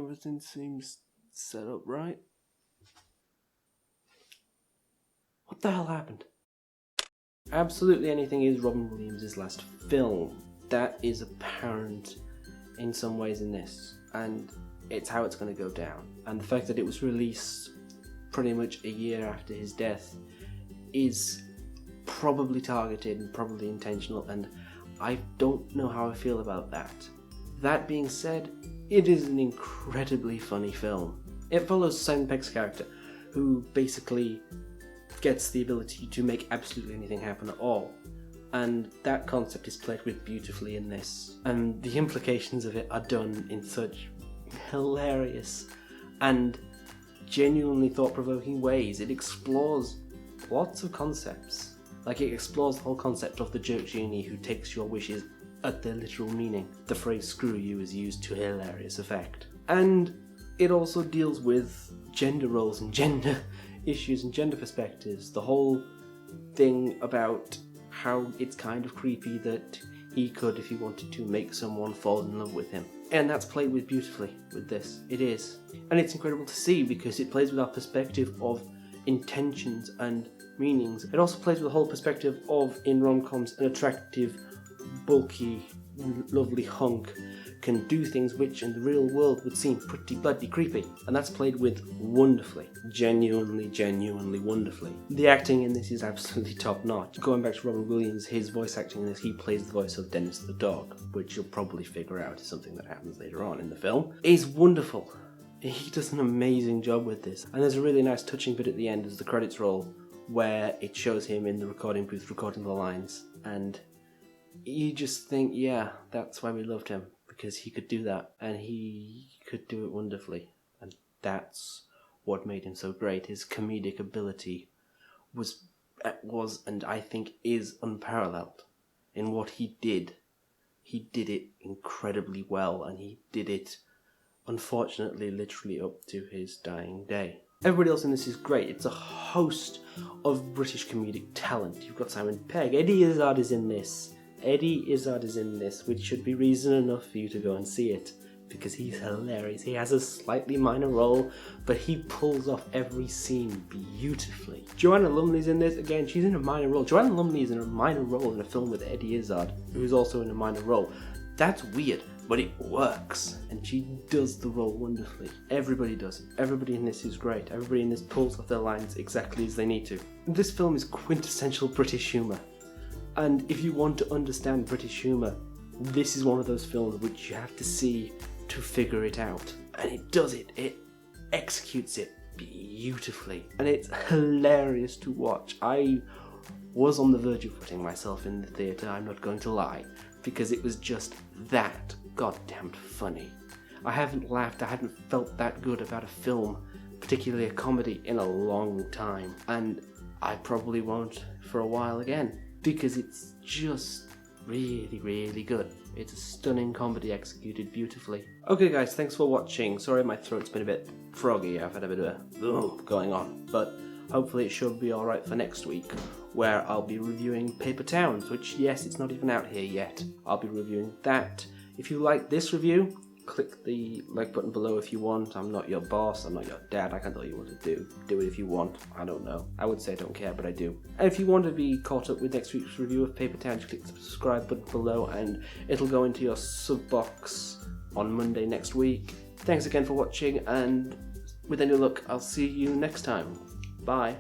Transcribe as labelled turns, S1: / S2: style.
S1: everything seems set up right. What the hell happened? Absolutely Anything is Robin Williams' last film. That is apparent in some ways in this, and it's how it's going to go down. And the fact that it was released pretty much a year after his death is probably targeted and probably intentional, and I don't know how I feel about that. That being said, it is an incredibly funny film. It follows Simon Pegg's character, who basically gets the ability to make absolutely anything happen at all. And that concept is played with beautifully in this. And the implications of it are done in such hilarious and genuinely thought-provoking ways. It explores lots of concepts. Like, it explores the whole concept of the jerk genie who takes your wishes at their literal meaning. The phrase "screw you" is used to hilarious effect. And it also deals with gender roles and gender issues and gender perspectives. The whole thing about how it's kind of creepy that he could, if he wanted to, make someone fall in love with him. And that's played with beautifully with this. It is. And it's incredible to see because it plays with our perspective of intentions and meanings. It also plays with the whole perspective of, in rom-coms, an attractive, bulky, lovely hunk can do things which in the real world would seem pretty bloody creepy. And that's played with wonderfully. Genuinely wonderfully. The acting in this is absolutely top notch. Going back to Robin Williams, his voice acting in this, he plays the voice of Dennis the dog, which you'll probably figure out is something that happens later on in the film, is wonderful. He does an amazing job with this. And there's a really nice touching bit at the end as the credits roll, where it shows him in the recording booth recording the lines, and you just think, yeah, that's why we loved him, because he could do that, and he could do it wonderfully, and that's what made him so great. His comedic ability was and I think is unparalleled in what he did. He did it incredibly well, and he did it, unfortunately, literally up to his dying day. Everybody else in this is great. It's a host of British comedic talent. You've got Simon Pegg. Eddie Izzard is in this. Which should be reason enough for you to go and see it, because he's hilarious. He has a slightly minor role, but he pulls off every scene beautifully. Joanna Lumley's in this. Again, she's in a minor role. Joanna Lumley is in a minor role in a film with Eddie Izzard, who's also in a minor role. That's weird, but it works, and she does the role wonderfully. Everybody does. Everybody in this is great. Everybody in this pulls off their lines exactly as they need to. This film is quintessential British humour. And if you want to understand British humour, this is one of those films which you have to see to figure it out. And it does it. It executes it beautifully. And it's hilarious to watch. I was on the verge of putting myself in the theatre, I'm not going to lie, because it was just that goddamn funny. I haven't laughed, I hadn't felt that good about a film, particularly a comedy, in a long time. And I probably won't for a while again, because it's just really good. It's a stunning comedy executed beautifully. Okay guys, thanks for watching. Sorry my throat's been a bit froggy, I've had a bit of a going on, but hopefully it should be alright for next week, where I'll be reviewing Paper Towns, which, yes, it's not even out here yet. I'll be reviewing that. If you like this review, click the like button below if you want. I'm not your boss, I'm not your dad, I can't tell you what to do. Do it if you want, I don't know. I would say I don't care, but I do. And if you want to be caught up with next week's review of Paper Towns, click the subscribe button below and it'll go into your sub box on Monday next week. Thanks again for watching, and with any luck, I'll see you next time. Bye.